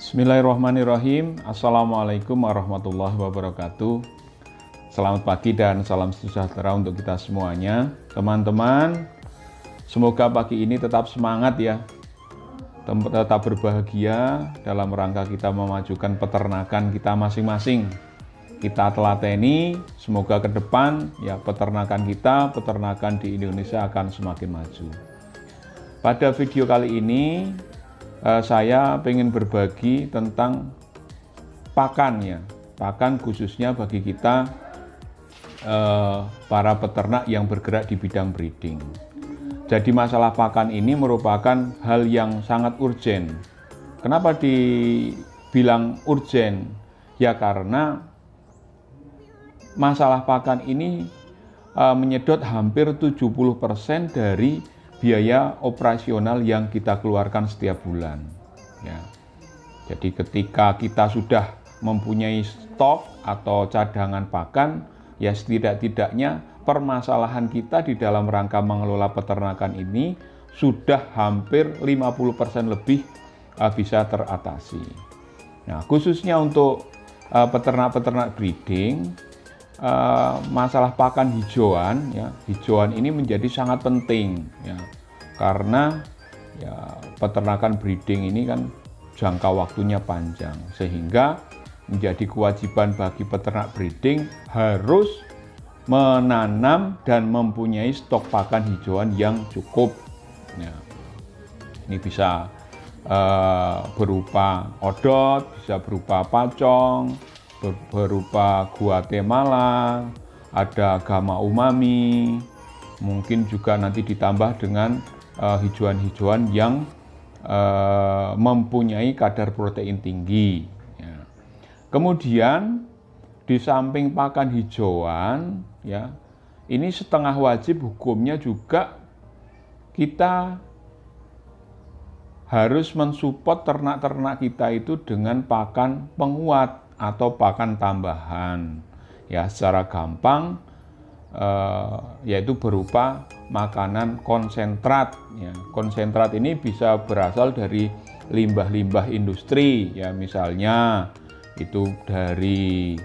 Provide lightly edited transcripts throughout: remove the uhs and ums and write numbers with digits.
Bismillahirrahmanirrahim. Assalamualaikum warahmatullahi wabarakatuh. Selamat pagi dan salam sejahtera untuk kita semuanya. Teman-teman, semoga pagi ini tetap semangat ya. Tetap berbahagia dalam rangka kita memajukan peternakan kita masing-masing. Kita telateni, semoga ke depan ya peternakan di Indonesia akan semakin maju. Pada video kali ini saya ingin berbagi tentang pakan ya, pakan khususnya bagi kita para peternak yang bergerak di bidang breeding. Jadi masalah pakan ini merupakan hal yang sangat urgen. Kenapa dibilang urgen? Ya karena masalah pakan ini menyedot hampir 70% dari biaya operasional yang kita keluarkan setiap bulan. Ya. Jadi ketika kita sudah mempunyai stok atau cadangan pakan, ya setidak-tidaknya permasalahan kita di dalam rangka mengelola peternakan ini sudah hampir 50% lebih bisa teratasi. Nah, khususnya untuk peternak-peternak breeding, masalah pakan hijauan ya, hijauan ini menjadi sangat penting ya, karena ya peternakan breeding ini kan jangka waktunya panjang, sehingga menjadi kewajiban bagi peternak breeding harus menanam dan mempunyai stok pakan hijauan yang cukup ya. Ini bisa berupa odot, bisa berupa pacong, berupa Guatemala, ada Gamma Umami, mungkin juga nanti ditambah dengan hijauan-hijauan yang mempunyai kadar protein tinggi. Ya. Kemudian di samping pakan hijauan, ya, ini setengah wajib hukumnya juga kita harus mensupport ternak-ternak kita itu dengan pakan penguat atau pakan tambahan ya, secara gampang yaitu berupa makanan konsentrat ya. Konsentrat ini bisa berasal dari limbah-limbah industri ya, misalnya itu dari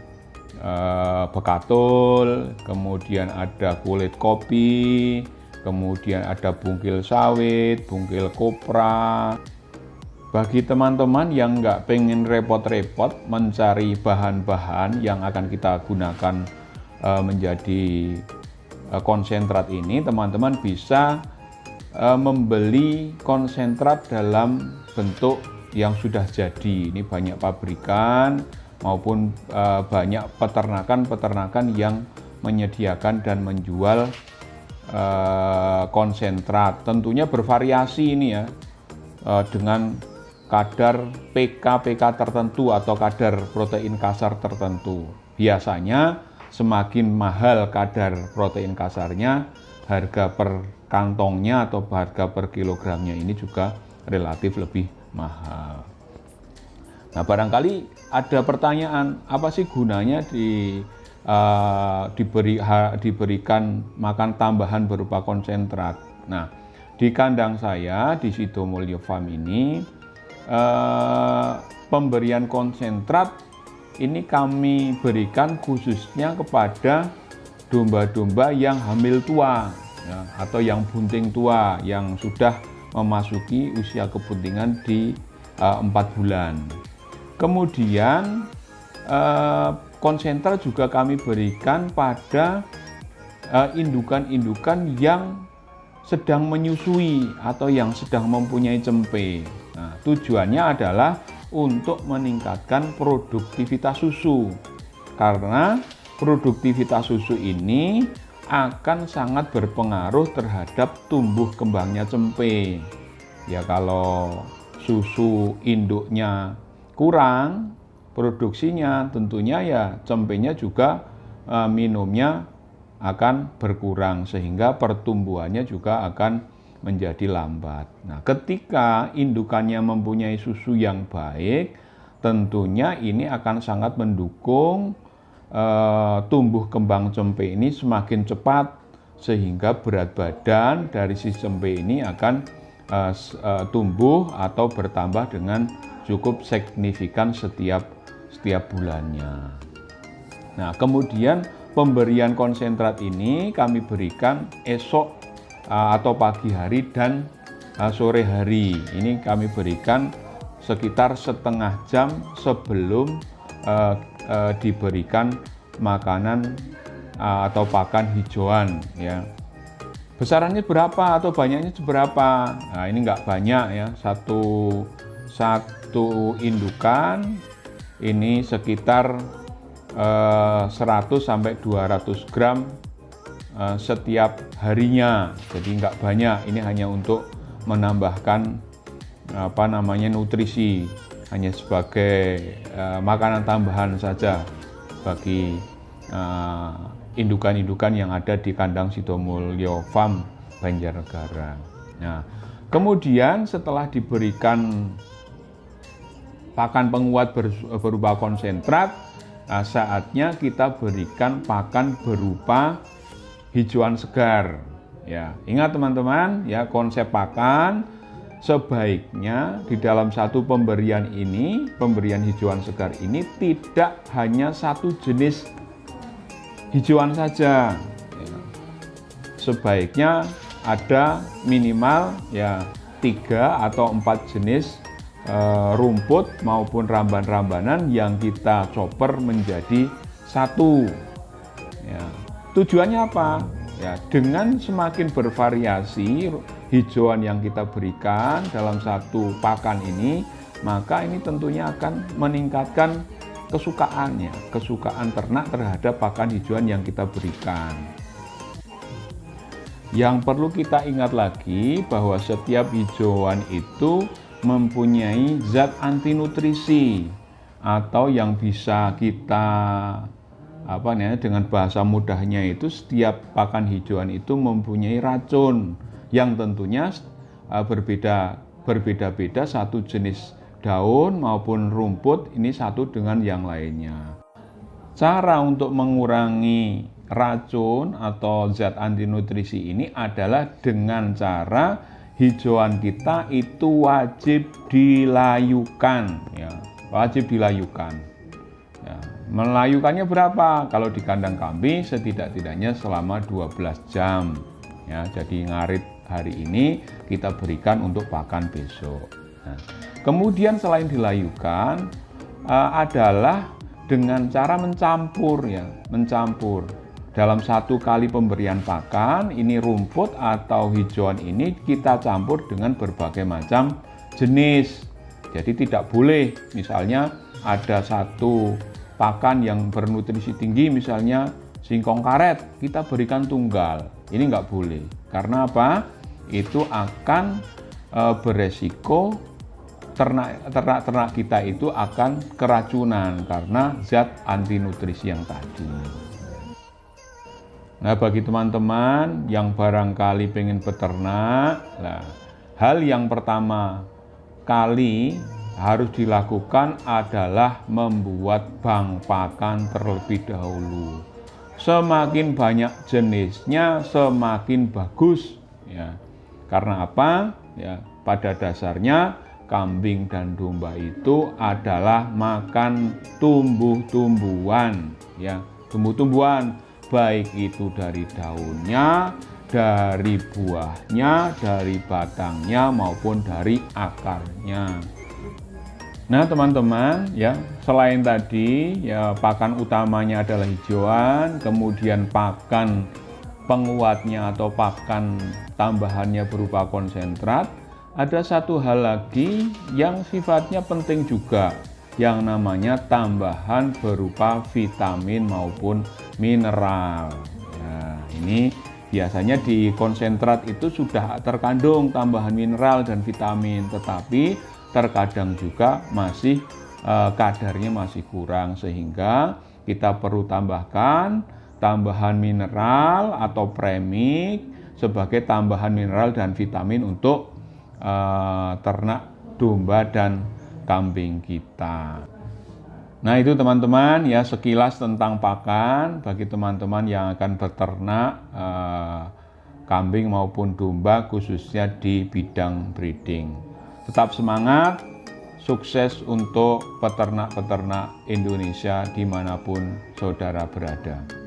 bekatul, kemudian ada kulit kopi, kemudian ada bungkil sawit, bungkil kopra. Bagi teman-teman yang nggak pengen repot-repot mencari bahan-bahan yang akan kita gunakan menjadi konsentrat ini, teman-teman bisa membeli konsentrat dalam bentuk yang sudah jadi. Ini banyak pabrikan maupun banyak peternakan-peternakan yang menyediakan dan menjual konsentrat. Tentunya bervariasi ini ya, dengan kadar PK tertentu atau kadar protein kasar tertentu. Biasanya semakin mahal kadar protein kasarnya, harga per kantongnya atau harga per kilogramnya ini juga relatif lebih mahal. Nah, barangkali ada pertanyaan, apa sih gunanya diberikan makan tambahan berupa konsentrat? Nah, di kandang saya di Sidomulyo Farm ini, pemberian konsentrat ini kami berikan khususnya kepada domba-domba yang hamil tua ya, atau yang bunting tua yang sudah memasuki usia kebuntingan di 4 bulan. Kemudian konsentrat juga kami berikan pada indukan-indukan yang sedang menyusui atau yang sedang mempunyai cempe. Nah, tujuannya adalah untuk meningkatkan produktivitas susu, karena produktivitas susu ini akan sangat berpengaruh terhadap tumbuh kembangnya cempe. Ya, kalau susu induknya kurang produksinya, tentunya ya cempenya juga minumnya akan berkurang, sehingga pertumbuhannya juga akan menjadi lambat. Nah, ketika indukannya mempunyai susu yang baik, tentunya ini akan sangat mendukung tumbuh kembang cempe ini semakin cepat, sehingga berat badan dari si cempe ini akan tumbuh atau bertambah dengan cukup signifikan setiap bulannya. Nah, kemudian pemberian konsentrat ini kami berikan esok atau pagi hari dan sore hari. Ini kami berikan sekitar setengah jam sebelum diberikan makanan atau pakan hijauan, ya. Besarannya berapa atau banyaknya seberapa? Nah, ini nggak banyak ya. Satu indukan ini sekitar 100 sampai 200 gram setiap harinya. Jadi nggak banyak. Ini hanya untuk menambahkan nutrisi, hanya sebagai makanan tambahan saja bagi indukan-indukan yang ada di kandang Sidomulyo Farm Banjarnegara. Nah, kemudian setelah diberikan pakan penguat berupa konsentrat, saatnya kita berikan pakan berupa hijauan segar. Ya, ingat teman-teman, ya, konsep pakan sebaiknya di dalam satu pemberian ini, pemberian hijauan segar ini tidak hanya satu jenis hijauan saja. Ya. Sebaiknya ada minimal ya 3 atau 4 jenis rumput maupun ramban-rambanan yang kita chopper menjadi satu. Ya. Tujuannya apa? Ya, dengan semakin bervariasi hijauan yang kita berikan dalam satu pakan ini, maka ini tentunya akan meningkatkan kesukaan ternak terhadap pakan hijauan yang kita berikan. Yang perlu kita ingat lagi bahwa setiap hijauan itu mempunyai zat anti nutrisi atau yang bisa kita dengan bahasa mudahnya itu setiap pakan hijauan itu mempunyai racun yang tentunya berbeda-beda satu jenis daun maupun rumput ini satu dengan yang lainnya. Cara untuk mengurangi racun atau zat anti nutrisi ini adalah dengan cara hijauan kita itu wajib dilayukan, ya, wajib dilayukan. Ya, melayukannya berapa? Kalau di kandang kambing setidak-tidaknya selama 12 jam. Ya, jadi ngarit hari ini kita berikan untuk pakan besok. Nah, kemudian selain dilayukan adalah dengan cara mencampur, ya, mencampur. Dalam satu kali pemberian pakan, ini rumput atau hijauan ini kita campur dengan berbagai macam jenis. Jadi tidak boleh misalnya ada satu pakan yang bernutrisi tinggi, misalnya singkong karet, kita berikan tunggal. Ini nggak boleh. Karena apa? Itu akan beresiko ternak kita itu akan keracunan karena zat anti nutrisi yang tadi. Nah, bagi teman-teman yang barangkali pengen beternak, hal yang pertama kali harus dilakukan adalah membuat bank pakan terlebih dahulu. Semakin banyak jenisnya, semakin bagus. Ya. Karena apa? Ya, pada dasarnya kambing dan domba itu adalah makan tumbuh-tumbuhan, ya, tumbuh-tumbuhan. Baik itu dari daunnya, dari buahnya, dari batangnya maupun dari akarnya. Nah, teman-teman, ya, selain tadi ya pakan utamanya adalah hijauan, kemudian pakan penguatnya atau pakan tambahannya berupa konsentrat, ada satu hal lagi yang sifatnya penting juga, yang namanya tambahan berupa vitamin maupun mineral. Ya, ini biasanya di konsentrat itu sudah terkandung tambahan mineral dan vitamin, tetapi terkadang juga masih kadarnya masih kurang, sehingga kita perlu tambahkan tambahan mineral atau premik sebagai tambahan mineral dan vitamin untuk ternak domba dan kambing kita. Nah itu teman-teman ya sekilas tentang pakan bagi teman-teman yang akan beternak kambing maupun domba khususnya di bidang breeding. Tetap semangat, sukses untuk peternak-peternak Indonesia dimanapun saudara berada.